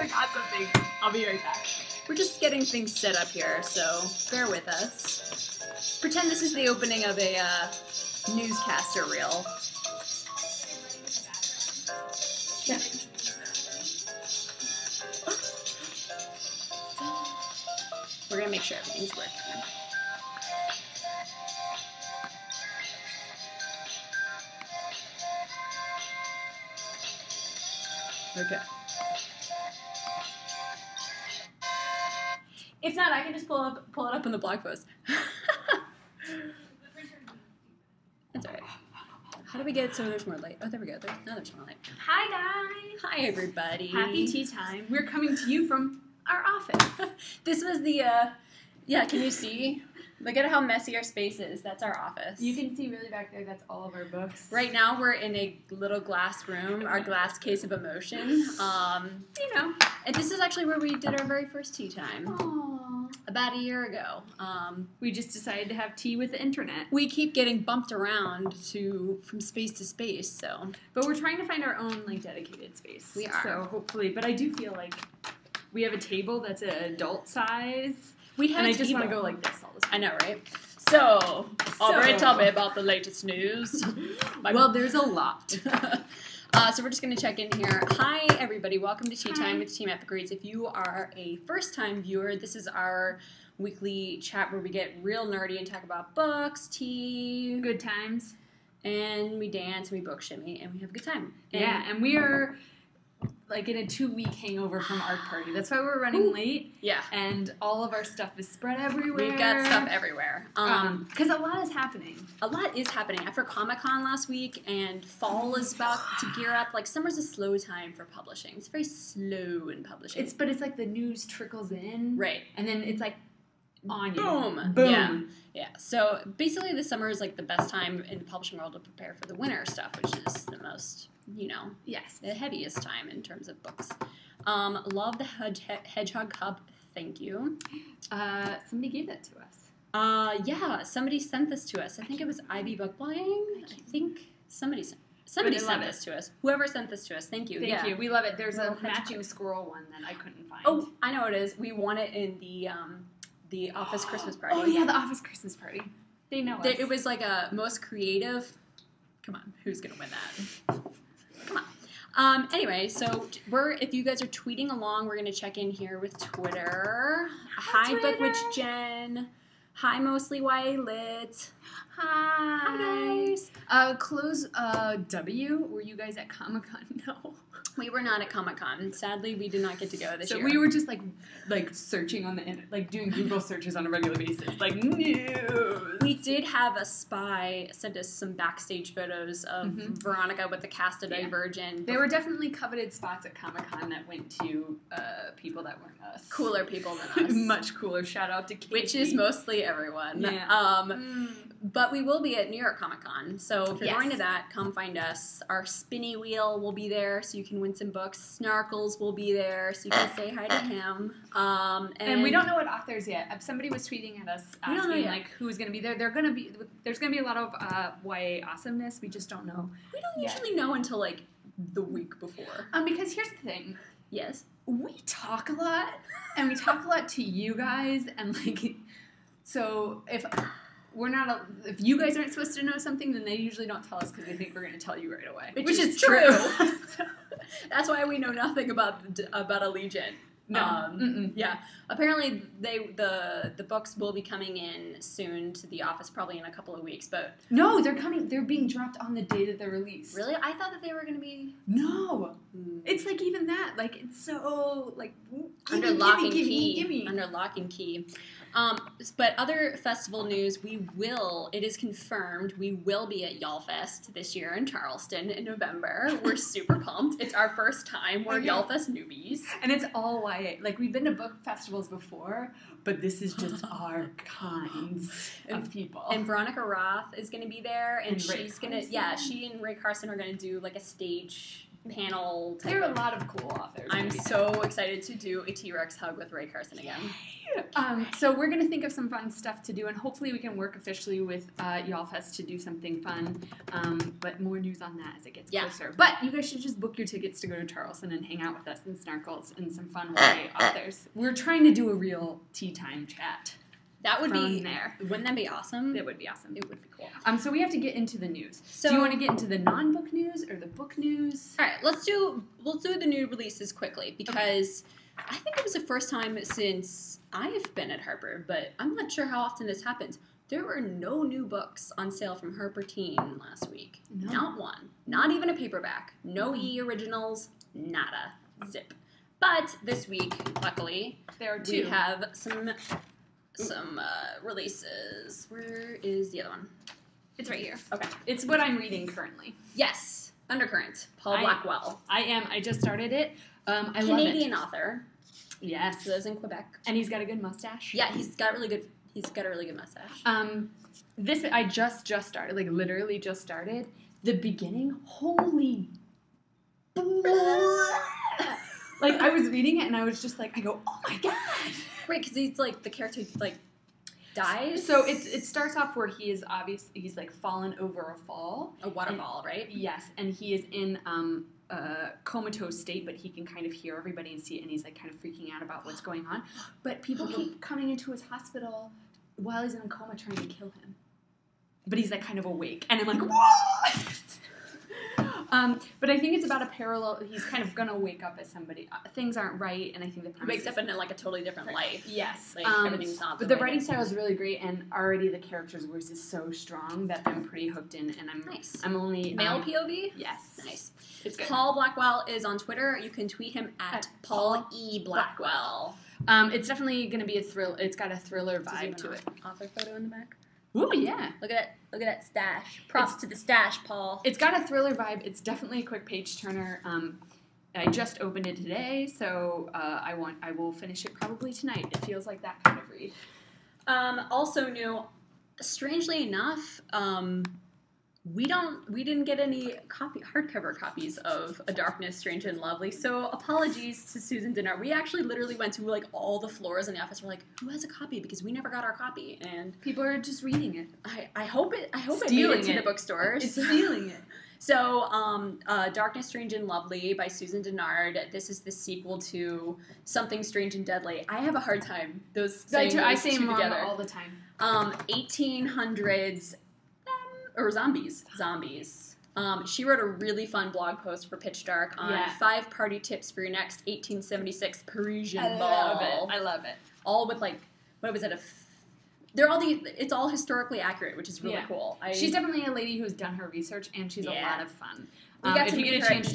forgot something. I'll be right back. We're just getting things set up here, so bear with us. Pretend this is the opening of a newscaster reel. Yeah. We're gonna make sure everything's working. Okay. If not, I can just pull it up in the blog post. That's alright. How do we get it so there's more light? Oh, there we go. Now there's more light. Hi, guys. Hi, everybody. Happy tea time. We're coming to you from our office. This was the, yeah, can you see? Look at how messy our space is. That's our office. You can see really back there, that's all of our books. Right now, we're in a little glass room, our glass case of emotion. You know, and this is actually where we did our very first tea time. Aww. About a year ago. We just decided to have tea with the internet. We keep getting bumped around from space to space, so. But we're trying to find our own, like, dedicated space. We are. So, hopefully, but I do feel like we have a table that's an adult size. We have and I just want to go like this all the time. I know, right? So, Aubrey, tell me about the latest news. Well, there's a lot. So we're just going to check in here. Hi, everybody. Welcome to Tea Time with Team Epic Reads. If you are a first-time viewer, this is our weekly chat where we get real nerdy and talk about books, tea, Good times. and we dance, and we book shimmy, and we have a good time. And we are like in a 2-week hangover from Art Party. That's why we're running late. Yeah. And all of our stuff is spread everywhere. We've got stuff everywhere. Because a lot is happening. A lot is happening. After Comic-Con last week, and fall is about to gear up. Like, summer's a slow time for publishing. It's very slow in publishing. But it's like the news trickles in. Right. And then it's like on you. Boom. Boom. Yeah. Yeah. So basically the summer is like the best time in the publishing world to prepare for the winter stuff, which is the most, Yes. the heaviest time in terms of books. Love the Hedgehog Cup. Thank you. Somebody gave that to us. Yeah, somebody sent this to us. I think it was Ivy Book Buying. I think somebody sent this to us. Whoever sent this to us, thank you. Thank you. We love it. There's Little a matching hedgehog. squirrel one that I couldn't find. Oh, I know what it is. We won it in the office Christmas party. Oh, yeah, the office Christmas party. They know us. It was like a most creative. Come on, who's gonna win that? Come on. Anyway, so if you guys are tweeting along, we're gonna check in here with Twitter. Hi, Twitter. Bookwitch Jen. Hi, Mostly YA Lit. Hi. Hi, guys. Close W. Were you guys at Comic-Con? No. We were not at Comic-Con. Sadly, we did not get to go this year. So we were just like searching on the internet, like doing Google searches on a regular basis, like news. We did have a spy send us some backstage photos of Veronica with the cast of Divergent. There were definitely coveted spots at Comic-Con that went to people that weren't us. Cooler people than us. Much cooler. Shout out to Casey. Which is mostly everyone. Yeah. But we will be at New York Comic Con. So if you're Yes. going to that, come find us. Our spinny wheel will be there so you can win some books. Snarkles will be there so you can say hi to him. And we don't know what authors yet. Somebody was tweeting at us We don't know asking yet. like who's going to be there. There's going to be a lot of YA awesomeness. We just don't know. We don't yet. usually know until like the week before. Because here's the thing. Yes. We talk a lot, and we talk a lot to you guys, and like, so if you guys aren't supposed to know something, then they usually don't tell us because they think we're going to tell you right away, Which is true. That's why we know nothing about Allegiant. No. Yeah. Apparently, the books will be coming in soon to the office, probably in a couple of weeks. But No, they're coming. They're being dropped on the day that they're released. really, I thought that they were going to be No. It's like even that. Like it's so like under lock and gimme, key. gimme. Under lock and key. But other festival news, it is confirmed, we will be at YALLFest this year in Charleston in November. We're super pumped. It's our first time. We're YALLFest newbies. And it's all YA. Like we've been to book festivals before, but this is just our kinds of people. And Veronica Roth is going to, be there, and And Ray she's going to, Carson. she and Ray Carson are going to do like a stage panel type. There are a lot of cool authors. I'm so excited to do a T-Rex hug with Ray Carson again. So we're going to think of some fun stuff to do, and hopefully we can work officially with YALLFest to do something fun. But more news on that as it gets closer. But you guys should just book your tickets to go to Charleston and hang out with us and Snarkles and some fun YA authors. We're trying to do a real tea time chat. That would be there. Wouldn't that be awesome? It would be awesome. It would be cool. So we have to get into the news. So, do you want to get into the non-book news or the book news? All right, we'll do the new releases quickly because I think it was the first time since I've been at Harper, but I'm not sure how often this happens. There were no new books on sale from Harper Teen last week. No. Not one. Not even a paperback. No e-originals. Nada. Zip. But this week, luckily, There are two. we have some releases. Where is the other one? It's right here. Okay. It's what I'm reading currently. Yes. Undercurrent. Paul Blackwell. I just started it. I love it. Canadian author. Yes. Lives in Quebec. And he's got a good mustache. Yeah, he's got a really good mustache. This I just started, like literally just started. The beginning, holy like I was reading it and I was just like, I go, oh my god. Right, because he's like the character like dies. So it starts off where he's like fallen over a fall. A waterfall, right? Yes, and he is in a comatose state, but he can kind of hear everybody and see it, and he's like kind of freaking out about what's going on. But people keep coming into his hospital while he's in a coma trying to kill him. But he's like kind of awake, and I'm like, what? But I think it's about a parallel. He's kind of gonna wake up as somebody. Things aren't right, and I think the premise Wakes up in like a totally different life. Yes, like everything's not. But the writing style is really great, and already the character's voice is so strong that I'm pretty hooked in. And I'm only male POV. Yes, nice. It's good. Paul Blackwell is on Twitter. You can tweet him at Paul E. Blackwell. It's definitely gonna be a thrill. It's got a thriller vibe to it. Author photo in the back. Ooh, yeah. Look at that stash. Props to the stash, Paul. It's got a thriller vibe. It's definitely a quick page turner. I just opened it today, so I will finish it probably tonight. It feels like that kind of read. Also new, strangely enough, we didn't get any hardcover copies of A Darkness Strange and Lovely, so apologies to Susan Dennard. We actually literally went to like all the floors in the office. We're like, who has a copy? Because we never got our copy, and people are just reading it. I hope it made it to the bookstores. It's stealing it. So, Darkness Strange and Lovely by Susan Dennard. This is the sequel to Something Strange and Deadly. I have a hard time I say them wrong all the time. 1800s. Or zombies. She wrote a really fun blog post for Pitch Dark on 5 party tips for your next 1876 Parisian ball. I love it. All with like, what was it? It's all historically accurate, which is really cool. She's definitely a lady who's done her research, and she's a lot of fun. If you get a chance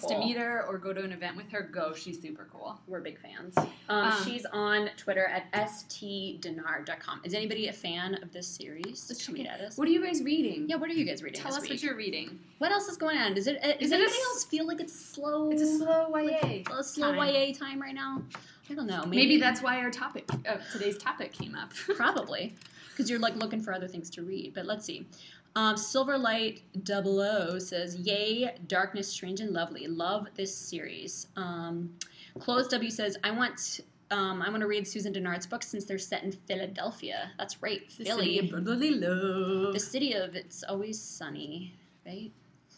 to meet her or go to an event with her, go. She's super cool. We're big fans. She's on Twitter at stdennard.com. Is anybody a fan of this series? Let's tweet at us. What are you guys reading? Yeah, what are you guys reading? Tell us what you're reading. What else is going on? Does anybody else feel like it's slow? It's a slow YA. A slow YA time right now? I don't know. Maybe that's why our today's topic came up. Probably. Because you're like looking for other things to read. But let's see. Silverlight 00 says, yay, Darkness Strange and Lovely. Love this series. Closed W says, I want to read Susan Dennard's books since they're set in Philadelphia. That's right, Philly. The city of brotherly love. The city of It's Always Sunny, right?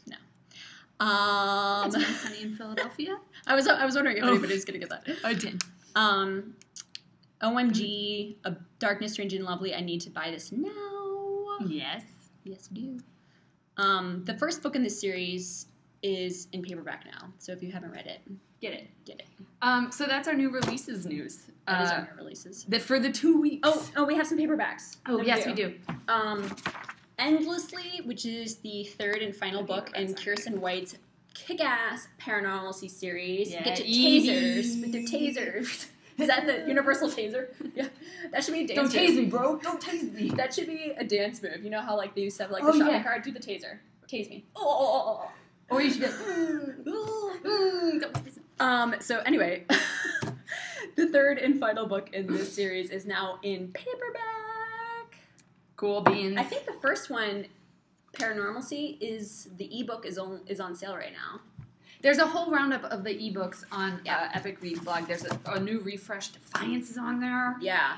No. It's Always Sunny in Philadelphia? I was wondering if anybody's going to get that. I did. OMG, A Darkness Strange and Lovely. I need to buy this now. Yes. Yes, you do. The first book in this series is in paperback now, so if you haven't read it, get it. So that's our new releases news. That is our new releases. For the 2 weeks. Oh, we have some paperbacks. Oh, yes, we do. Endlessly, which is the third and final book in Kiersten White's kick-ass paranormalcy series. Yeah. Get your tasers with their tasers. Is that the universal taser? Yeah. That should be a dance move. Don't tase me, bro. Don't tase me. That should be a dance move. You know how like they used to have like the shopping cart? Do the taser. Tase me. Oh. Or you should be So anyway, the third and final book in this series is now in paperback. Cool beans. I think the first one Paranormalcy is the ebook is on sale right now. There's a whole roundup of the ebooks on Epic Read blog. There's a new refresh. Defiance is on there. Yeah.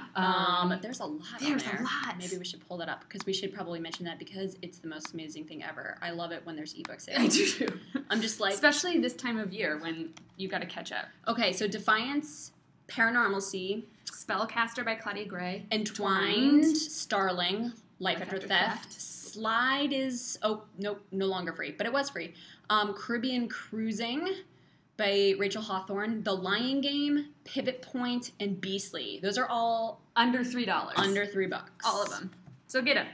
There's a lot There's on there. a lot. Maybe we should pull that up because we should probably mention that because it's the most amazing thing ever. I love it when there's ebook sales. I do too. I'm just like... Especially this time of year when you got to catch up. Okay, so Defiance, Paranormalcy, Spellcaster by Claudia Gray. Entwined, Starling, Life After Theft. Slide is... Oh, nope, no longer free, but it was free. Caribbean Cruising by Rachel Hawthorne. The Lion Game, Pivot Point, and Beastly. Those are all... Under $3. Under $3. All of them. So get them.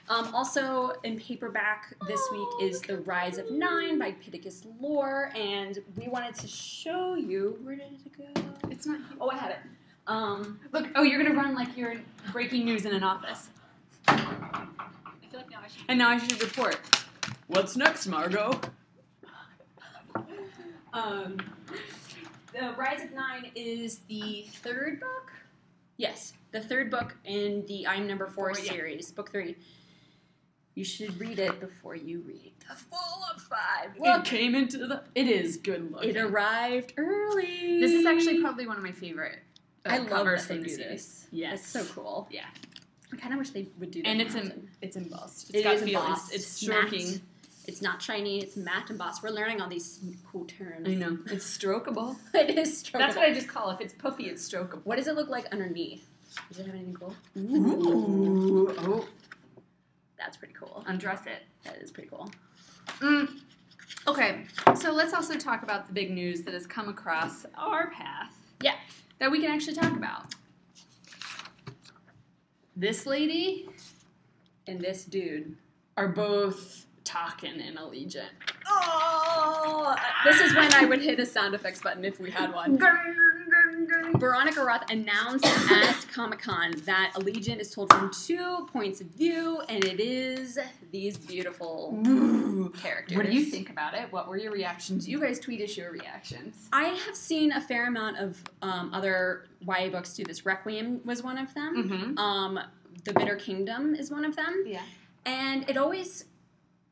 Also, in paperback this week is The Rise of Nine by Pittacus Lore, and we wanted to show you... Where did it go? It's not... Oh, I have it. Look, you're going to run like you're in breaking news in an office. I feel like now I should... And now I should report. What's next, Margot? The Rise of Nine is the third book? Yes, the third book in the I'm Number 4 series, book 3. You should read it before you read the full of 5. Look, it came into the... It is good looking. It arrived early. This is actually probably one of my favorite I love covers that they from the do series. this. Yes. It's so cool. Yeah. I kind of wish they would do that. And more it's embossed. It got is feelings. embossed. It's stroking. Matte. It's not shiny. It's matte embossed. We're learning all these cool terms. I know. It's strokeable. It is strokeable. That's what I just call it. If it's puffy, it's strokeable. What does it look like underneath? Does it have anything cool? Ooh. Oh. That's pretty cool. Undress it. That is pretty cool. Okay, so let's also talk about the big news that has come across our path. Yeah. That we can actually talk about. This lady And this dude. are both talking in Allegiant. Oh! This is when I would hit a sound effects button if we had one. Veronica Roth announced at Comic-Con that Allegiant is told from 2 points of view, and it is these beautiful characters. What do you think about it? What were your reactions? You guys tweet us your reactions. I have seen a fair amount of other YA books do this. Requiem was one of them. Mm-hmm. The Bitter Kingdom is one of them. Yeah. And it always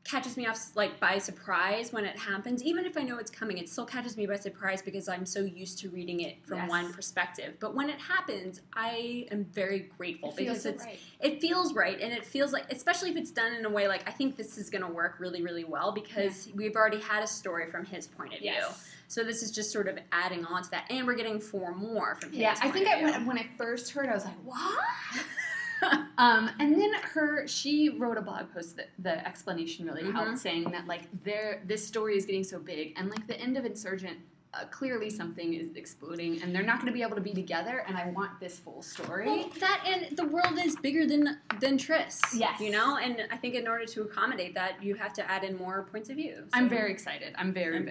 catches me off like by surprise when it happens. Even if I know it's coming, it still catches me by surprise because I'm so used to reading it from one perspective. But when it happens, I am very grateful because it feels right, and it feels like, especially if it's done in a way like I think this is going to work really, really well because we've already had a story from his point of view. So this is just sort of adding on to that, and we're getting 4 more from his point of view. I think when I first heard, I was like, what? And then she wrote a blog post that the explanation really helped, saying that like this story is getting so big, and like the end of Insurgent, clearly something is exploding, and they're not going to be able to be together. And I want this full story. Well, that and the world is bigger than Triss. Yes, you know, and I think in order to accommodate that, you have to add in more points of view. So I'm very excited. I'm very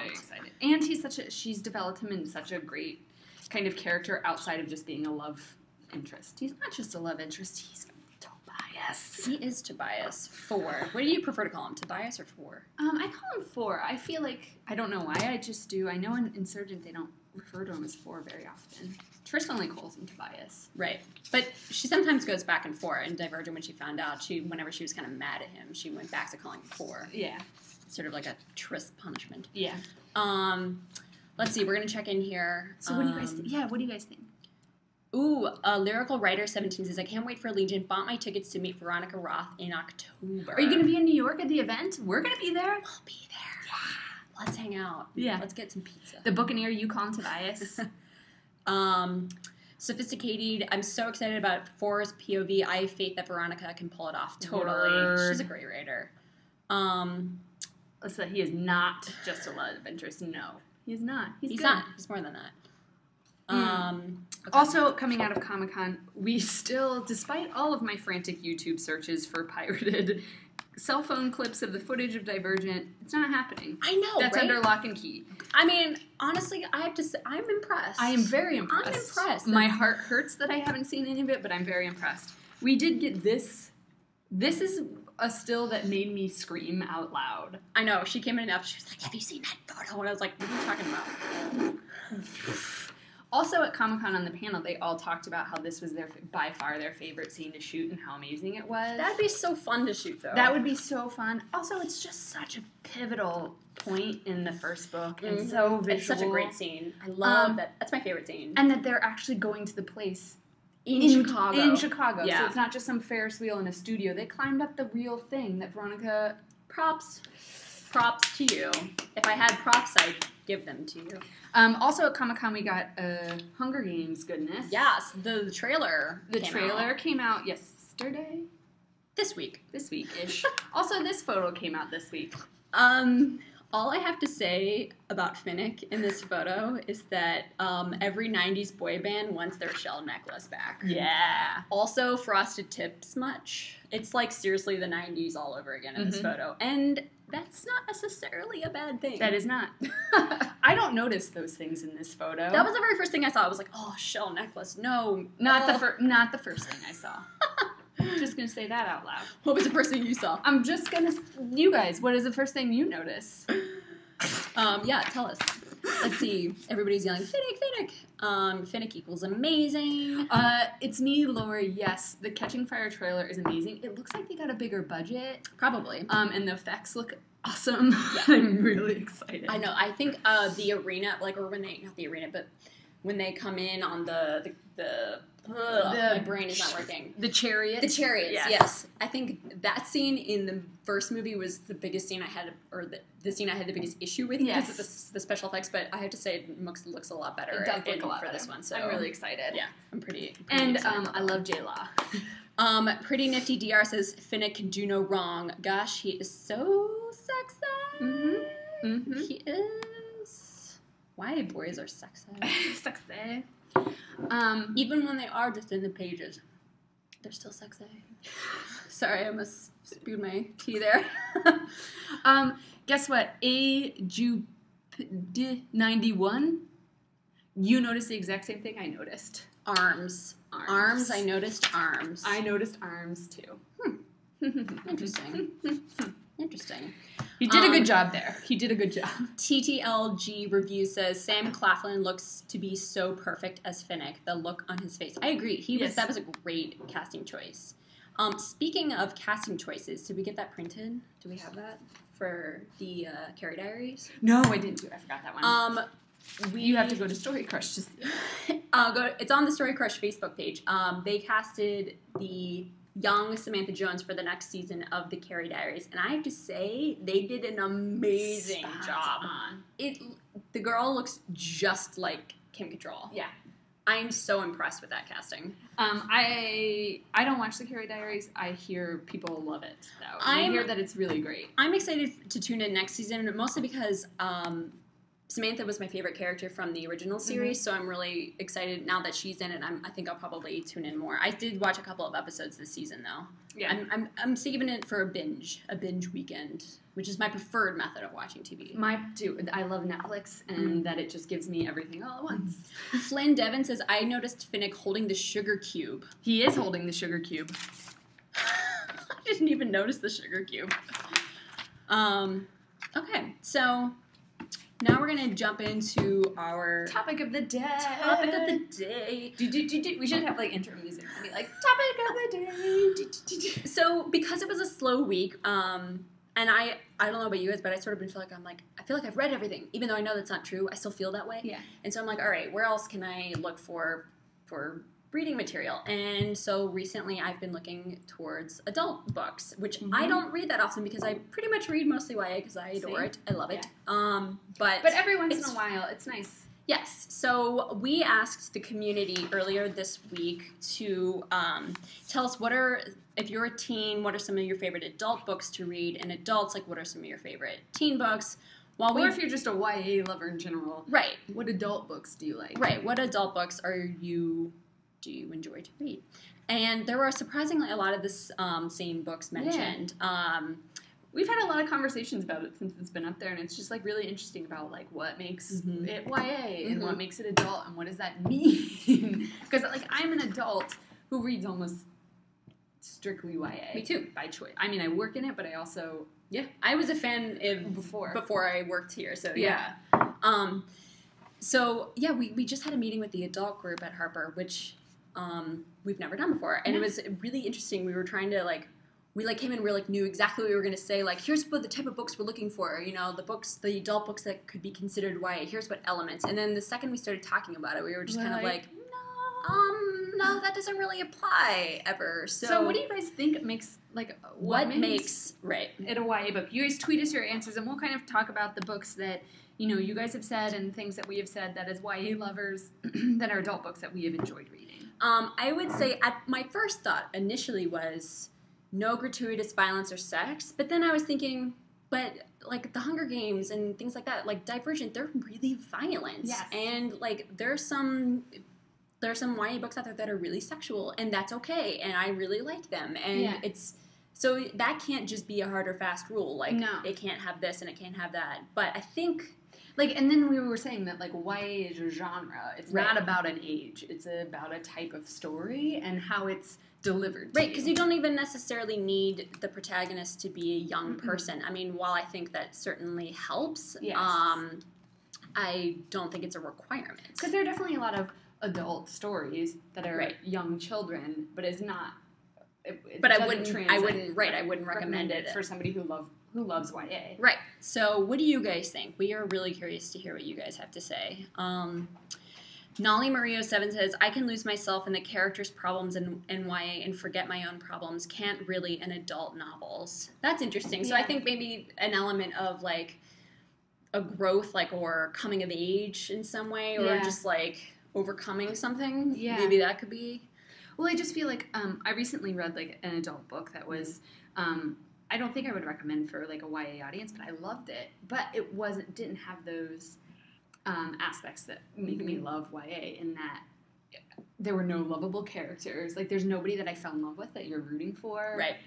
excited. And she's developed him in such a great kind of character outside of just being a love interest. He's not just a love interest, he's Tobias. He is Tobias. 4. What do you prefer to call him, Tobias or 4? I call him 4. I feel like, I don't know why, I just do. I know in Insurgent they don't refer to him as 4 very often. Trish only calls him Tobias. Right. But she sometimes goes back and forth. In Divergent, when she found out, whenever she was kind of mad at him, she went back to calling him 4. Yeah. Sort of like a Triss punishment. Yeah. Let's see, we're going to check in here. So what do you guys think? Yeah, what do you guys think? Ooh, a Lyrical Writer 17 says, I can't wait for Allegiant. Bought my tickets to meet Veronica Roth in October. Are you going to be in New York at the event? We're going to be there. We'll be there. Yeah. Let's hang out. Yeah. Let's get some pizza. The Buccaneer, you call him Tobias. Sophisticated. I'm so excited about 4's POV. I have faith that Veronica can pull it off. Totally. She's a great writer. Listen, he is not just a love interest. No. He's not. He's good. Not. He's more than that. Okay. Also, coming out of Comic-Con, we still, despite all of my frantic YouTube searches for pirated cell phone clips of the footage of Divergent, it's not happening. I know, That's under lock and key. I mean, honestly, I have to say, I'm impressed. I am very impressed. I'm impressed. My heart hurts that I haven't seen any of it, but I'm very impressed. We did get this. This is a still that made me scream out loud. I know. She came in and she was like, have you seen that photo? And I was like, what are you talking about? Also at Comic-Con on the panel, they all talked about how this was by far their favorite scene to shoot and how amazing it was. That'd be so fun to shoot, though. That would be so fun. Also, it's just such a pivotal point in the first book and so visual. It's such a great scene. I love that. That's my favorite scene. And that they're actually going to the place in Chicago. In Chicago. Yeah. So it's not just some Ferris wheel in a studio. They climbed up the real thing that Veronica... Props to you. If I had props, I'd give them to you. Also at Comic-Con, we got Hunger Games goodness. Yes, the trailer. The trailer came out yesterday? This week. This week-ish. Also, this photo came out this week. All I have to say about Finnick in this photo is that every 90s boy band wants their shell necklace back. Yeah. Also, frosted tips much. It's like seriously the 90s all over again in this photo. And that's not necessarily a bad thing. That is not. I don't notice those things in this photo. That was the very first thing I saw. I was like, oh, shell necklace. No. Not the first thing I saw. I'm just going to say that out loud. What was the first thing you saw? I'm just going to... You guys, what is the first thing you notice? Yeah, tell us. Let's see. Everybody's yelling, Finnick, Finnick. Finnick equals amazing. It's me, Lori. Yes, the Catching Fire trailer is amazing. It looks like they got a bigger budget. Probably. And the effects look awesome. Yeah. I'm really excited. I know. I think the arena, like, or when they, not the arena, but when they come in on my brain is not working. The chariots? The chariots, yes. I think that scene in the first movie was the biggest scene I had, or the scene I had the biggest issue with because of the special effects, but I have to say it looks a lot better. It does look a lot for better. This one, so I'm really excited. Yeah, I'm pretty and excited. I love J-Law. Pretty Nifty DR says, Finnick can do no wrong. Gosh, he is so sexy. He is. Why boys are sexy? Sexy. Even when they are just in the pages, they're still sexy. Sorry, I must spewed my tea there. Guess what? AJUP91. You noticed the exact same thing I noticed. Arms. I noticed arms. I noticed arms too. Interesting. Interesting. He did a good job there. He did a good job. TTLG review says Sam Claflin looks to be so perfect as Finnick. The look on his face. I agree. That was a great casting choice. Speaking of casting choices, did we get that printed? Do we have that for the Carrie Diaries? No, I didn't do it. I forgot that one. You have to go to Story Crush to see it. It's on the Story Crush Facebook page. They casted the young Samantha Jones for the next season of the Carrie Diaries, and I have to say they did an amazing job. The girl looks just like Kim Cattrall. Yeah. I am so impressed with that casting. I don't watch the Carrie Diaries. I hear people love it, though. I hear that it's really great. I'm excited to tune in next season, mostly because Samantha was my favorite character from the original series, so I'm really excited now that she's in it. I think I'll probably tune in more. I did watch a couple of episodes this season, though. Yeah, I'm saving it for a binge weekend, which is my preferred method of watching TV. I love Netflix, and that it just gives me everything all at once. Flynn Devon says, I noticed Finnick holding the sugar cube. He is holding the sugar cube. I didn't even notice the sugar cube. Okay, so now we're going to jump into our topic of the day. We should have like intro music. Be like topic of the day. So because it was a slow week, and I don't know about you guys, but I sort of feel like I feel like I've read everything, even though I know that's not true. I still feel that way. Yeah. And so I'm like, all right, where else can I look for reading material? And so recently I've been looking towards adult books, which I don't read that often because I pretty much read mostly YA because I adore it. I love it. But every once in a while, it's nice. Yes. So we asked the community earlier this week to tell us if you're a teen, what are some of your favorite adult books to read? And adults, like, what are some of your favorite teen books? Or if you're just a YA lover in general. Right. What adult books do you like? Right. What adult books do you enjoy to read? And there were surprisingly a lot of the same books mentioned. Yeah. We've had a lot of conversations about it since it's been up there, and it's just like really interesting about like what makes it YA and what makes it adult and what does that mean? Because like I'm an adult who reads almost strictly YA. Me too. By choice. I mean, I work in it, but I also I was a fan before I worked here. So yeah. So, yeah, we just had a meeting with the adult group at Harper, which we've never done before. And it was really interesting. We were trying to, like, we, like, came in and we, like, knew exactly what we were going to say. Like, here's what the type of books we're looking for. You know, the adult books that could be considered YA. Here's what elements. And then the second we started talking about it, we were just kind of like, no, that doesn't really apply ever. So what do you guys think makes, like, what makes it a YA book? You guys tweet us your answers, and we'll kind of talk about the books that, you know, you guys have said and things that we have said that as YA lovers that are adult books that we have enjoyed reading. I would say my first thought initially was no gratuitous violence or sex, but then I was thinking, but, like, the Hunger Games and things like that, like Divergent, they're really violent. Yes. And, like, there are some YA books out there that are really sexual, and that's okay, and I really like them. And so that can't just be a hard or fast rule. Like, it can't have this and it can't have that. But I think, like, and then we were saying that, like, YA is a genre. It's not about an age. It's about a type of story and how it's delivered. Right, because you don't even necessarily need the protagonist to be a young person. I mean, while I think that certainly helps, I don't think it's a requirement. Because there are definitely a lot of adult stories that are young children, but it's not. I wouldn't recommend it for somebody who loves YA. Right. So, what do you guys think? We are really curious to hear what you guys have to say. Nolly Mario 7 says, I can lose myself in the characters' problems in YA and forget my own problems. Can't really in adult novels. That's interesting. So I think maybe an element of, like, a growth, like, or coming of age in some way, or just, like, overcoming something. Yeah. Maybe that could be. Well, I just feel like I recently read, like, an adult book that was, I don't think I would recommend for, like, a YA audience, but I loved it. But it didn't have those aspects that make me love YA, in that there were no lovable characters. Like, there's nobody that I fell in love with that you're rooting for. Right.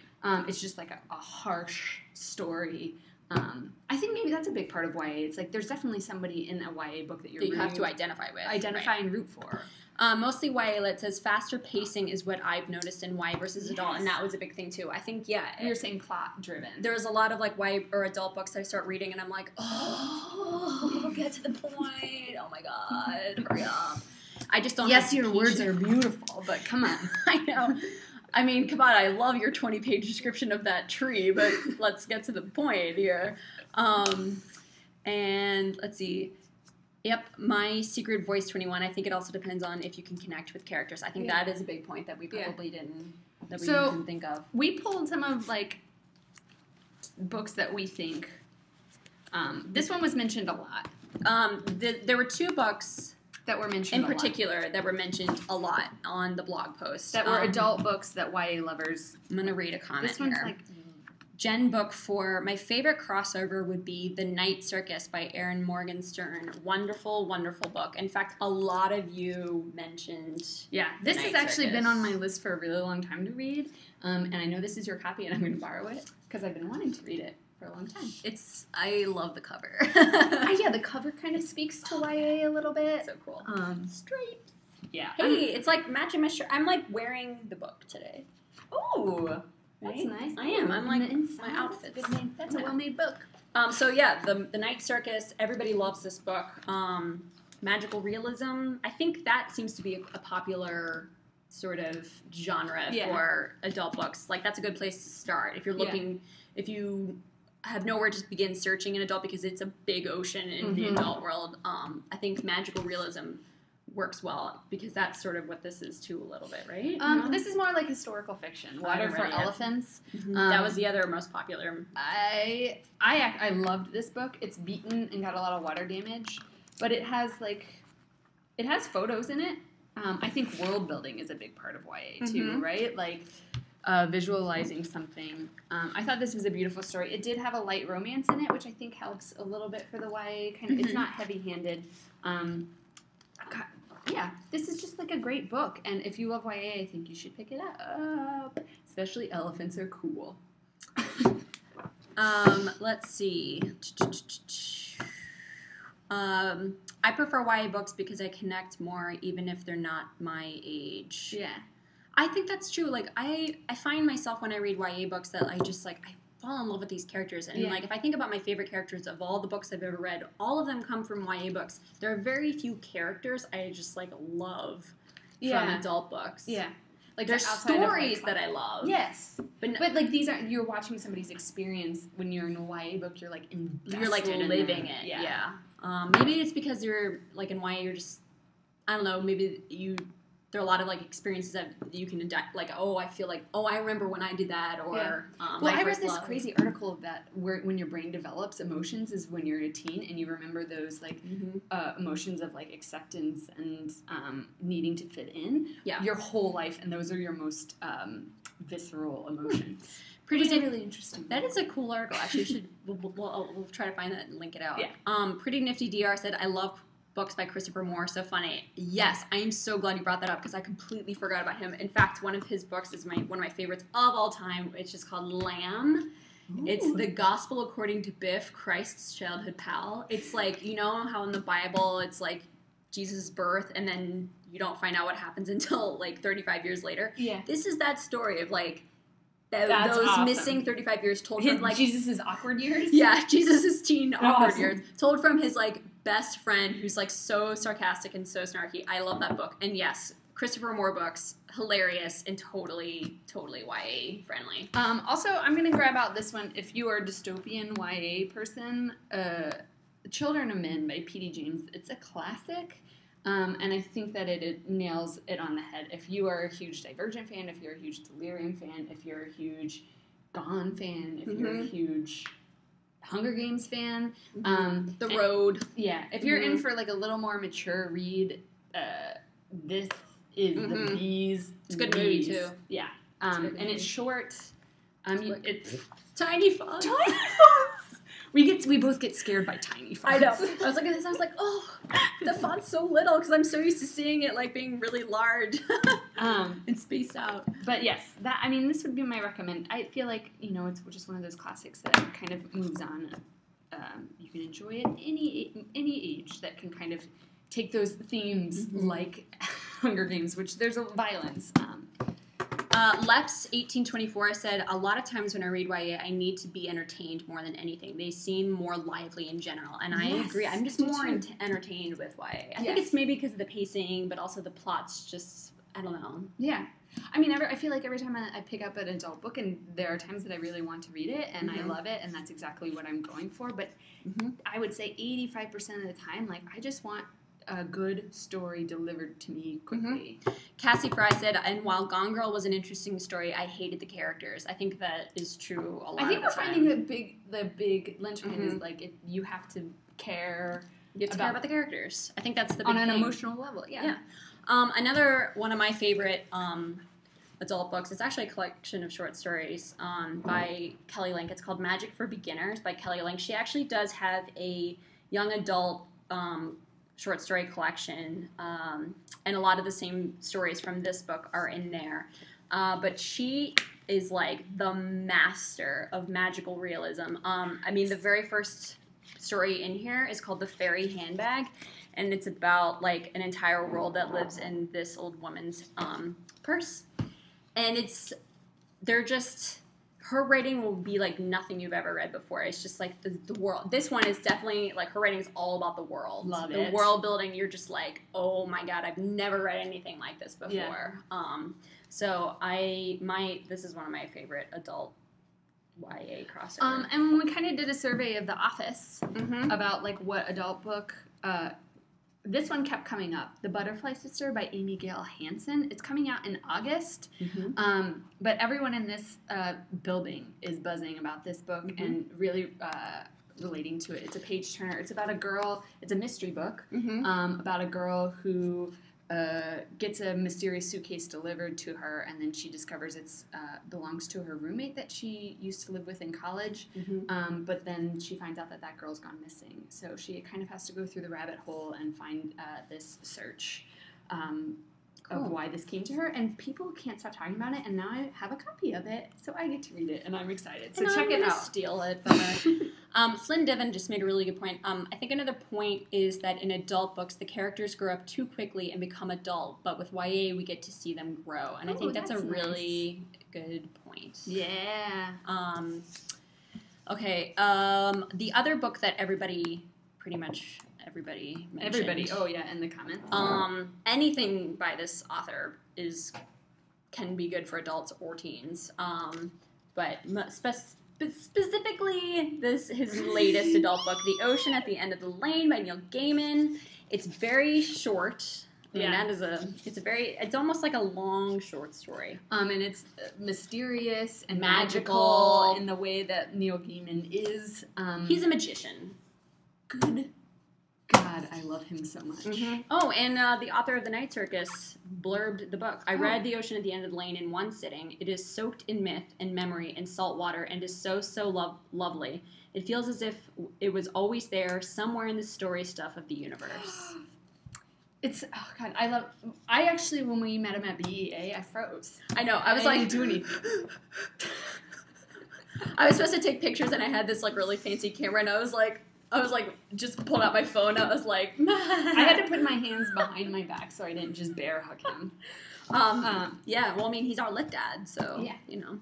It's just, like, a harsh story. I think maybe that's a big part of YA. It's like there's definitely somebody in a YA book that you have to identify with. And root for. Mostly YA lit says faster pacing is what I've noticed in YA versus adult, and that was a big thing too. I think, you're saying plot driven. There's a lot of, like, YA or adult books that I start reading and I'm like, oh, get to the point. Oh my god, hurry up. I just don't. Yes, your words are beautiful, but come on. I know. I mean, come on, I love your 20-page description of that tree, but let's get to the point here. And let's see. Yep, My Secret Voice 21. I think it also depends on if you can connect with characters. I think that is a big point that we probably didn't think of. We pulled some of, like, books that we think. This one was mentioned a lot. There were two books that were mentioned in particular that were mentioned a lot on the blog post. That were adult books that YA lovers. I'm going to read a comment this one's here. Like, Gen Book 4, my favorite crossover would be The Night Circus by Erin Morgenstern. Wonderful, wonderful book. In fact, a lot of you mentioned this has actually been on my list for a really long time to read. And I know this is your copy, and I'm going to borrow it because I've been wanting to read it for a long time. I love the cover. The cover kind of speaks to YA a little bit. So cool. Stripes. Yeah. Hey, it's like matching my shirt. I'm, like, wearing the book today. Ooh. Right? That's nice. I am. I'm like, my outfit. That's a well-made book. The Night Circus, everybody loves this book. Magical realism, I think that seems to be a popular sort of genre for adult books. Like, that's a good place to start. If you're looking, if you have nowhere to begin searching an adult because it's a big ocean in the adult world, I think magical realism works well, because that's sort of what this is too, a little bit, right? This is more like historical fiction. Water for Elephants. That was the other most popular. I loved this book. It's beaten and got a lot of water damage, but it has photos in it. I think world building is a big part of YA too, right? Like visualizing something. I thought this was a beautiful story. It did have a light romance in it, which I think helps a little bit for the YA kind of. It's not heavy-handed. This is just like a great book, and if you love YA, I think you should pick it up. Especially elephants are cool. Let's see. I prefer YA books because I connect more, even if they're not my age. Yeah. I think that's true. Like, I find myself when I read YA books that I just, like, fall in love with these characters. And, Yeah. like, if I think about my favorite characters of all the books I've ever read, all of them come from YA books. There are very few characters I just, like, love from adult books. Yeah. Like, there's stories that I love. Yes. But like, these aren't, you're watching somebody's experience. When you're in a YA book, you're, like, invested. You're, like, living it. Yeah. Maybe it's because you're, like, in YA, you're just, I don't know, maybe there are a lot of, like, experiences that you can adapt, like, I feel like, I remember when I did that, or, I read this crazy article that when your brain develops emotions is when you're a teen, and you remember those, like, emotions of, like, acceptance and needing to fit in your whole life, and those are your most visceral emotions. Really interesting. That is a cool article. Actually, we'll try to find that and link it out. Yeah. Pretty Nifty DR said, I love books by Christopher Moore, so funny. Yes, I am so glad you brought that up because I completely forgot about him. In fact, one of his books is one of my favorites of all time. It's just called Lamb. Ooh. It's the Gospel According to Biff, Christ's childhood pal. It's like, you know how in the Bible it's like Jesus' birth and then you don't find out what happens until like 35 years later? Yeah. This is that story of like those awesome. Missing 35 years told from like Jesus' awkward years? Yeah, Jesus' teen awkward awesome. years. Told from his like best friend who's like so sarcastic and so snarky. I love that book. And yes, Christopher Moore books, hilarious and totally YA friendly. Also, I'm going to grab out this one. If you are a dystopian YA person, Children of Men by P.D. James. It's a classic. And I think that it nails it on the head. If you are a huge Divergent fan, if you're a huge Delirium fan, if you're a huge Gone fan, if you're a huge Hunger Games fan. The Road. Yeah. If you're in for like a little more mature read, this is the bees. It's a good movie too. Yeah. And it's short. It's tiny fonts. Tiny fonts! We both get scared by tiny fonts. I know. I was looking at this, I was like, the font's so little, because I'm so used to seeing it like being really large and spaced out. But yes, this would be my recommend. I feel like, it's just one of those classics that kind of moves on. You can enjoy it any age that can kind of take those themes like Hunger Games, which there's a violence. Leps 1824 said, a lot of times when I read YA, I need to be entertained more than anything. They seem more lively in general. And I agree. I'm just more entertained with YA. I think it's maybe because of the pacing, but also the plot's just, I don't know. Yeah. I feel like every time I pick up an adult book, and there are times that I really want to read it, and I love it, and that's exactly what I'm going for. But I would say 85% of the time, like, I just want a good story delivered to me quickly. Cassie Fry said, and while Gone Girl was an interesting story, I hated the characters. I think that is true a lot of the time. I think we're finding the big linchpin is like you have to care. You have to care about the characters. I think that's the big on an thing. Emotional level. Yeah. Another one of my favorite adult books. It's actually a collection of short stories by Kelly Link. It's called Magic for Beginners by Kelly Link. She actually does have a young adult short story collection, and a lot of the same stories from this book are in there. But she is like the master of magical realism. The very first story in here is called The Fairy Handbag, and it's about like an entire world that lives in this old woman's purse. And her writing will be like nothing you've ever read before. It's just like the world. This one is definitely like her writing is all about the world. Love it. The world building. You're just like, oh my god, I've never read anything like this before. Yeah. So this is one of my favorite adult YA crossover. And when we kind of did a survey of The Office about like what adult book. This one kept coming up, The Butterfly Sister by Amy Gail Hansen. It's coming out in August, but everyone in this building is buzzing about this book and really relating to it. It's a page-turner. It's about a girl. It's a mystery book about a girl who gets a mysterious suitcase delivered to her, and then she discovers it belongs to her roommate that she used to live with in college, but then she finds out that girl's gone missing. So she kind of has to go through the rabbit hole and find this search of why this came to her, and people can't stop talking about it, and now I have a copy of it, so I get to read it, and I'm excited. So check it out. Steal it from her. Flynn Devon just made a really good point. I think another point is that in adult books, the characters grow up too quickly and become adult, but with YA, we get to see them grow, and I think that's a really good point. Yeah. Okay. The other book that pretty much everybody mentioned. Everybody. Oh yeah, in the comments. Anything by this author can be good for adults or teens. But specifically his latest adult book, The Ocean at the End of the Lane by Neil Gaiman. It's very short. I mean, it's almost like a long short story. And it's mysterious and magical in the way that Neil Gaiman is. He's a magician. Good God, I love him so much. Mm-hmm. Oh, and the author of The Night Circus blurbed the book. I read The Ocean at the End of the Lane in one sitting. It is soaked in myth and memory and salt water and is so lovely. It feels as if it was always there somewhere in the story stuff of the universe. It's, oh God, I actually, when we met him at BEA, I froze. I know, I was like, didn't do anything. I was supposed to take pictures and I had this like really fancy camera and I was like, just pulled out my phone. I was like, I had to put my hands behind my back so I didn't just bear hug him. Yeah, well, I mean, he's our lit dad, so, yeah. You know.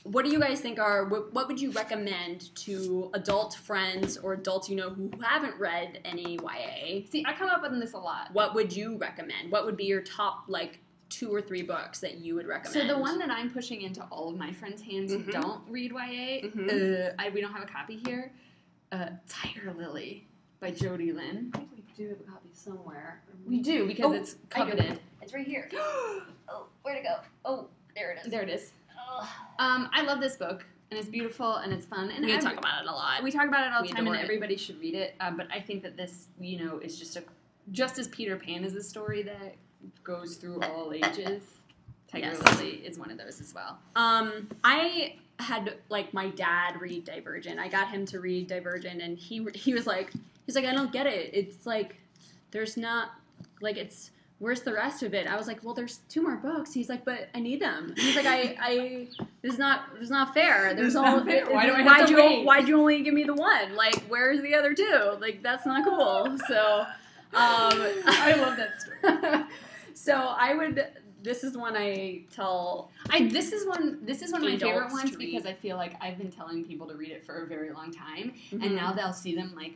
What do you guys think what would you recommend to adult friends or adults you know who haven't read any YA? See, I come up with this a lot. What would you recommend? What would be your top, like, 2 or 3 books that you would recommend? So the one that I'm pushing into all of my friends' hands who don't read YA, we don't have a copy here, Tiger Lily by Jody Lynn. I think we do have a copy somewhere. We do, because it's coveted. It's right here. Oh, where'd it go? Oh, there it is. There it is. I love this book, and it's beautiful, and it's fun. And we talk about it a lot. We talk about it all the time, and everybody should read it. But I think that this, you know, is just as Peter Pan is a story that goes through all ages. Tiger Lily is one of those as well. I had, like, my dad read Divergent. I got him to read Divergent, and he was like, I don't get it. It's like, there's not, like, it's, where's the rest of it? I was like, well, there's 2 more books. He's like, but I need them. He's like, it's not fair. There's not fair. Why do I have to wait? Why'd you only give me the one? Like, where's the other 2? Like, that's not cool. So, I love that story. So this is one I tell. This is one of my favorite ones because I feel like I've been telling people to read it for a very long time, and now they'll see them, like,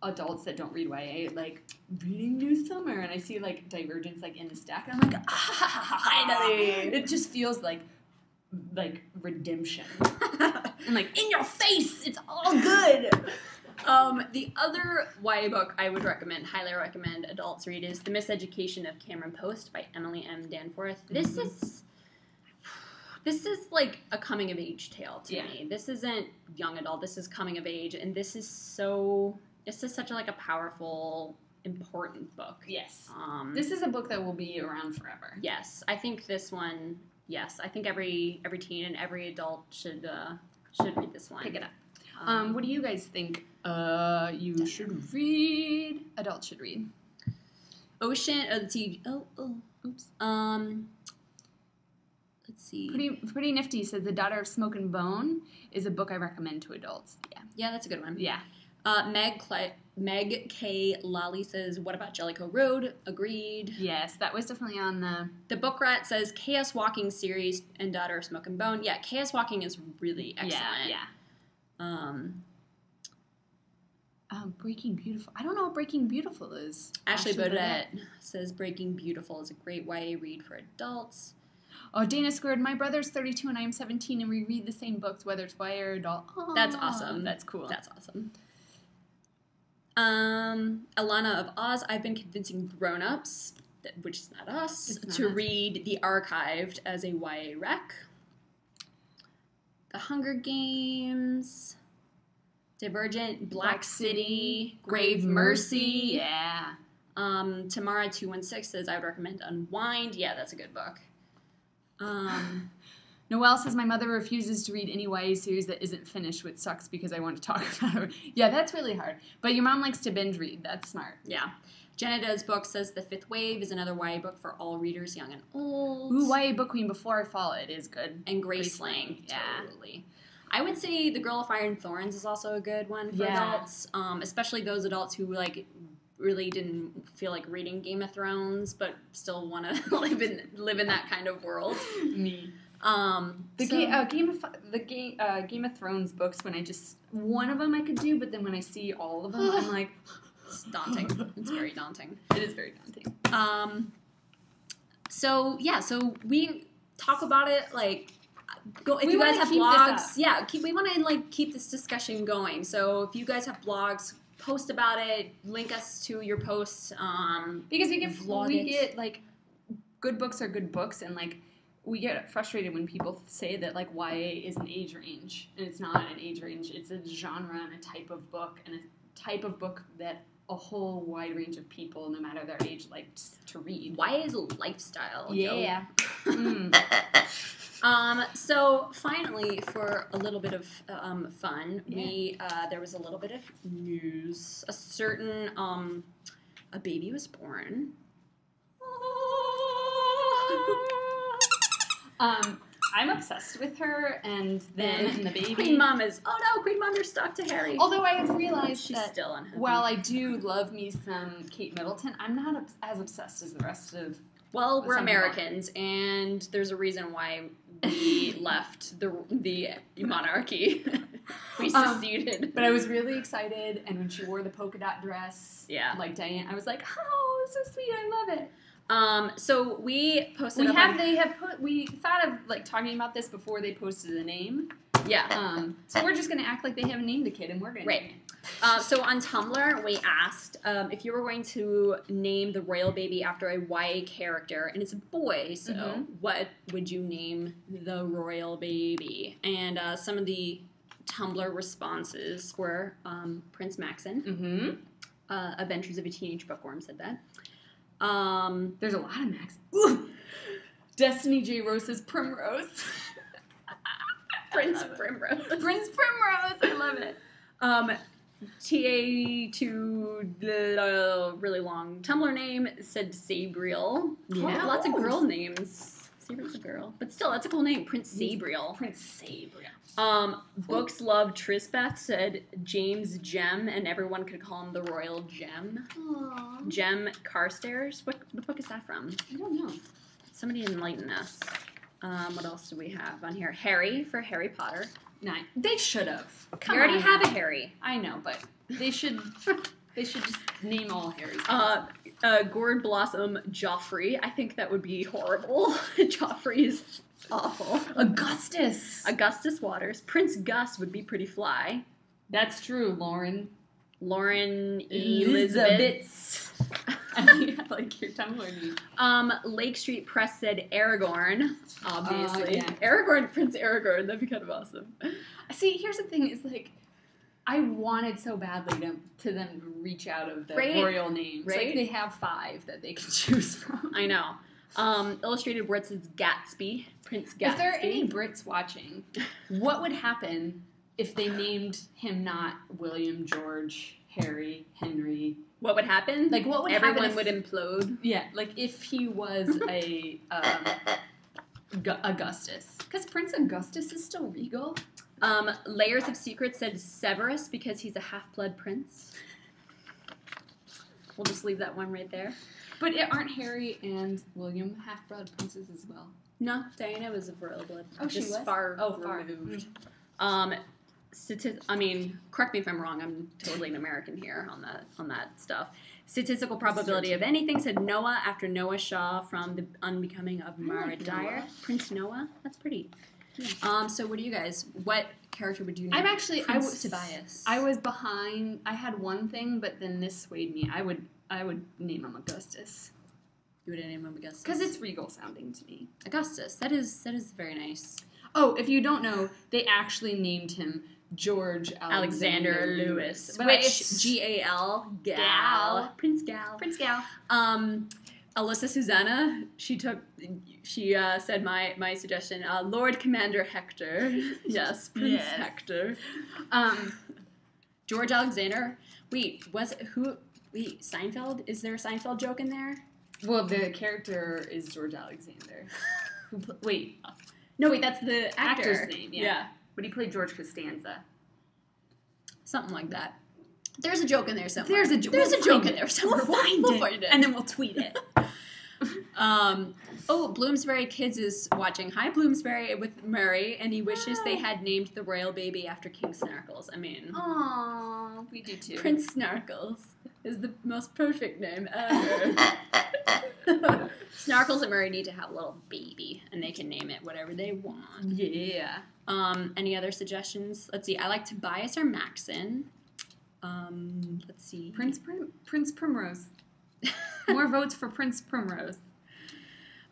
adults that don't read YA, like, reading New Summer, and I see, like, Divergence, like, in the stack, and I'm like, finally! It just feels like redemption. And, like, in your face! It's all good! The other YA book I would highly recommend adults read is The Miseducation of Cameron Post by Emily M. Danforth. This is like a coming-of-age tale to me. This isn't young adult. This is coming of age, and this is such a powerful, important book. Yes. This is a book that will be around forever. Yes. I think this one, I think every teen and every adult should read this one. Pick it up. What do you guys think you should read? Adults should read. Ocean, let's see. Oops. Let's see. Pretty nifty says The Daughter of Smoke and Bone is a book I recommend to adults. Yeah, that's a good one. Yeah. Meg K. Lally says, what about Jellicoe Road? Agreed. Yes, that was definitely on The Book Rat says, Chaos Walking series and Daughter of Smoke and Bone. Yeah, Chaos Walking is really excellent. Yeah. Breaking Beautiful. I don't know what Breaking Beautiful is. Ashley Bodette says, Breaking Beautiful is a great YA read for adults. Oh, Dana Squared, my brother's 32 and I am 17 and we read the same books, whether it's YA or adult. Oh, that's awesome. That's cool. That's awesome. Alana of Oz, I've been convincing grown-ups, which is not us, to read The Archived as a YA rec. The Hunger Games, Divergent, Black City, Grave Mercy. Yeah. Tamara216 says, I would recommend Unwind. Yeah, that's a good book. Noelle says, my mother refuses to read any YA series that isn't finished, which sucks because I want to talk about it. Yeah, that's really hard. But your mom likes to binge read. That's smart. Yeah. Jenna Does Book says The Fifth Wave is another YA book for all readers, young and old. Ooh, YA Book Queen, Before I Fall, it is good. And Graceling. Yeah. Totally. I would say The Girl of Fire and Thorns is also a good one for adults, especially those adults who, like, really didn't feel like reading Game of Thrones, but still want to live in that kind of world. Me. Game of Thrones books, when one of them I could do, but then when I see all of them, I'm like, it's daunting. It's very daunting. It is very daunting. So we talk about it, like, if We you guys wanna have keep blogs, this up. we want to, like, keep this discussion going. So if you guys have blogs, post about it, link us to your posts. Because we vlog it. get, like, good books are good books, and, like, we get frustrated when people say that, like, YA is an age range, and it's not an age range. It's a genre and a type of book, and a type of book that a whole wide range of people, no matter their age, likes to read. YA is a lifestyle. Yeah. So finally, for a little bit of fun, there was a little bit of news. A certain a baby was born. I'm obsessed with her, and the baby. Queen Mom is, oh no, Queen Mom, you're stuck to Harry. Although I have realized she's that still unhappy. while I do love me some Kate Middleton, I'm not as obsessed as the rest of. Well, we're Americans, and there's a reason why we left the monarchy. We seceded. But I was really excited, and when she wore the polka dot dress, like Diane, I was like, oh, so sweet, I love it. So we posted. We thought of, like, talking about this before they posted a name. Yeah. So we're just gonna act like they haven't named the kid, and we're gonna name it. So on Tumblr, we asked if you were going to name the royal baby after a YA character, and it's a boy, so what would you name the royal baby? And some of the Tumblr responses were Prince Maxon. Adventures of a Teenage Bookworm said that. There's a lot of Max. Destiny J. Rose's Primrose. Prince Primrose. Prince Primrose. I love it. TA2, really long Tumblr name, said Sabriel. Yeah. Lots of girl names. Sabriel's a girl. But still, that's a cool name. Prince Sabriel. Prince Sabriel. Books Love Trisbeth said James Gem, and everyone could call him the Royal Gem. Aww. Gem Carstairs. What book is that from? I don't know. Somebody enlighten us. What else do we have on here? Harry for Harry Potter. Nice. They should have. We already have a Harry. I know, but they should just name all Harrys. Gourd Blossom Joffrey. I think that would be horrible. Joffrey's awful. Augustus Waters. Prince Gus would be pretty fly. That's true, Lauren Elizabeth. I like your Tumblr name. Lake Street Press said Aragorn, obviously. Yeah. Prince Aragorn, that'd be kind of awesome. See, here's the thing, is, like, I wanted so badly to them reach out of the royal names. Right? Like, they have 5 that they can choose from. I know. Illustrated Word says Gatsby, Prince Gatsby. If there are any Brits watching, what would happen if they named him not William, George, Harry, Henry? What would happen? Like, what would Everyone happen? Would implode. Yeah, like if he was a Augustus, because Prince Augustus is still regal. Layers of Secrets said Severus because he's a half-blood prince. We'll just leave that one right there. But aren't Harry and William half-blood princes as well? No, Diana was a royal blood. Oh, she was? Far removed. Correct me if I'm wrong. I'm totally an American here on that stuff. Statistical probability of anything said Noah after Noah Shaw from The Unbecoming of Mara Dyer. Noah. Prince Noah. That's pretty. Yeah. So what do you guys? What character would you name? Prince Tobias. I was behind. I had one thing, but then this swayed me. I would name him Augustus. You would name him Augustus because it's regal sounding to me. Augustus. That is very nice. Oh, if you don't know, they actually named him George Alexander Lewis. Which Gal. Prince Gal. Alyssa Susanna, she said my suggestion, Lord Commander Hector. Yes, Prince Hector. George Alexander. Seinfeld? Is there a Seinfeld joke in there? Well, the character is George Alexander. No, that's the actor's name. Yeah. But he played George Costanza. Something like that. There's a joke in there somewhere. There's a joke in there somewhere. We'll find it. And then we'll tweet it. Oh, Bloomsbury Kids is watching. Hi, Bloomsbury with Murray, and he wishes they had named the royal baby after King Snarkles. I mean, aww, we do too. Prince Snarkles is the most perfect name ever. Snarkles and Murray need to have a little baby, and they can name it whatever they want. Yeah. Any other suggestions? Let's see. I like Tobias or Maxon. Let's see. Prince Primrose. More votes for Prince Primrose.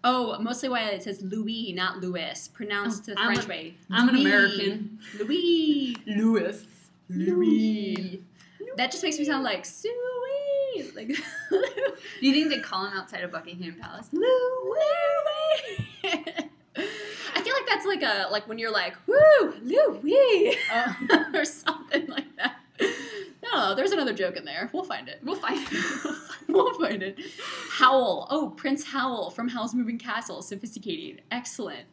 Oh, mostly why it says Louis, not Louis. Pronounced the French way. I'm an American. Louis. Louis. Louis. That just makes me sound like Suey. Like, do you think they call him outside of Buckingham Palace? Louis. I feel like that's like when you're like, woo, Louis, or something like that. No, there's another joke in there. We'll find it. We'll find it. Howl. Oh, Prince Howl from Howl's Moving Castle. Sophisticated. Excellent.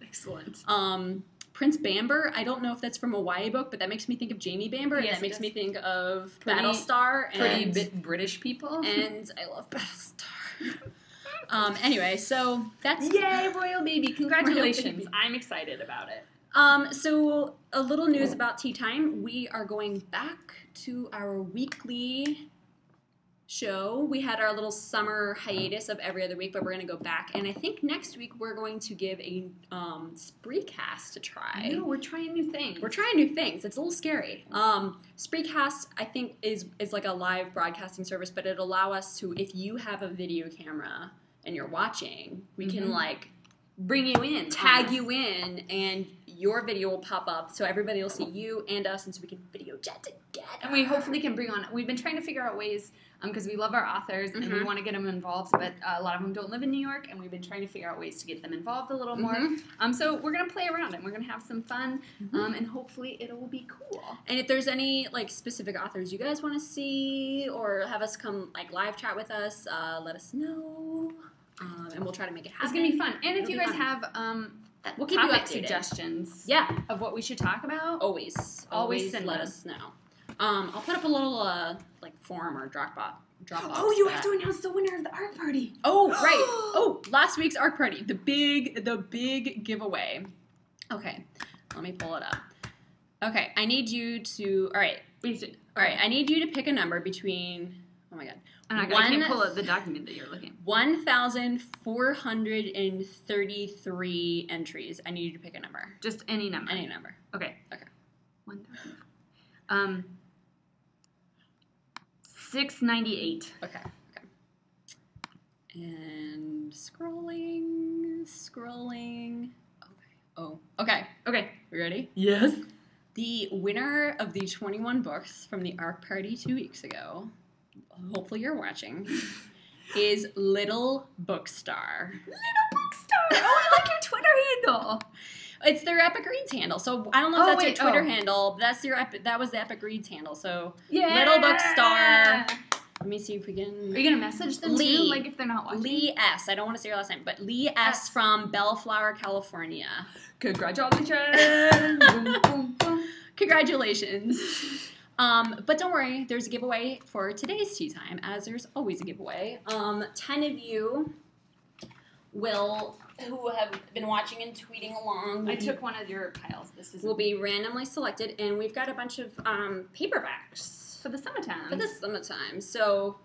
Prince Bamber. I don't know if that's from a YA book, but that makes me think of Jamie Bamber, and that makes me think of Battlestar. Pretty British people. And I love Battlestar. Anyway, so that's... Yay, royal baby. Congratulations. Royal baby. I'm excited about it. So a little news about Tea Time. We are going back to our weekly show. We had our little summer hiatus of every other week, but we're going to go back. And I think next week we're going to give a Spreecast a try. No, we're trying new things. It's a little scary. Spreecast, I think, is like a live broadcasting service, but it'll allow us to, if you have a video camera and you're watching, we can like bring you in, tag you in, and your video will pop up, so everybody will see you and us, and so we can video chat together. And we hopefully can bring on. We've been trying to figure out ways, because we love our authors and we want to get them involved, but a lot of them don't live in New York, and we've been trying to figure out ways to get them involved a little more. So we're gonna play around and we're gonna have some fun, and hopefully it will be cool. And if there's any like specific authors you guys want to see or have us come like live chat with us, let us know. And we'll try to make it happen. It's going to be fun. And if you guys have we'll keep you updated. Suggestions of what we should talk about, always let us know. I'll put up a little like forum or Dropbox. Oh, you have to announce the winner of the art party. Oh, right. Oh, last week's art party. The big giveaway. Okay. Let me pull it up. Okay. I need you to... All right. I need you to pick a number between... Oh, my God. I can't pull up the document that you're looking at. 1,433 entries. I need you to pick a number. Just any number. Any number. Okay. 1,000. 698. Okay. And scrolling. Okay. Okay. You ready? Yes. The winner of the 21 books from the art party 2 weeks ago, hopefully you're watching, is Little Bookstar. Oh, I like your Twitter handle. It's their Epic Reads handle. So I don't know if that's your Twitter handle, but that was the Epic Reads handle. So Little Bookstar. Let me see if we can... Are you going to message them too? Like if they're not watching? Lee S. I don't want to say your last name, but Lee S. from Bellflower, California. Congratulations. Boom, boom, boom. Congratulations. But don't worry, there's a giveaway for today's Tea Time, as there's always a giveaway. 10 of you who have been watching and tweeting along. I took one of your piles. Will be randomly selected, and we've got a bunch of paperbacks. For the summertime. So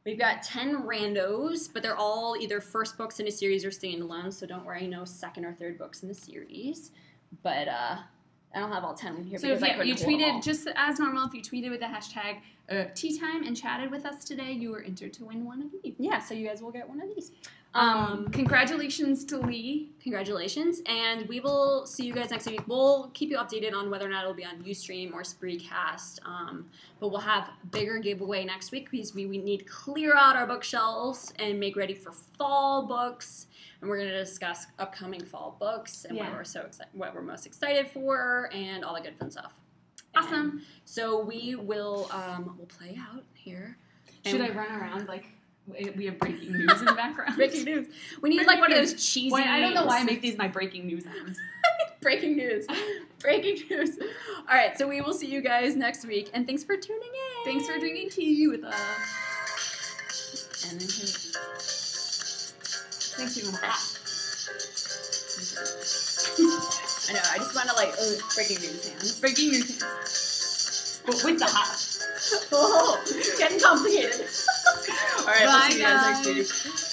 we've got 10 randos, but they're all either first books in a series or standalone, so don't worry, no second or third books in the series. But I don't have all 10 here. So if you tweeted, just as normal, if you tweeted with the hashtag Tea Time and chatted with us today, you were entered to win one of these. Yeah, so you guys will get one of these. Congratulations to Lee. Congratulations, and we will see you guys next week. We'll keep you updated on whether or not it'll be on Ustream or Spreecast, but we'll have bigger giveaway next week because we need to clear out our bookshelves and make ready for fall books, and we're going to discuss upcoming fall books and what we're most excited for and all the good fun stuff. Awesome. And so we will we'll play out here. Should I run around like... We have breaking news in the background. Breaking news. We need like one of those cheesy... I don't know why I make these my breaking news items. Breaking news. Breaking news. All right, so we will see you guys next week, and thanks for tuning in. Thanks for drinking tea with us. And then Thanks for being hot. I know, I just want to breaking news hands. Breaking news hands. But with the hat. Oh, it's getting complicated. All right, we'll see you guys next week.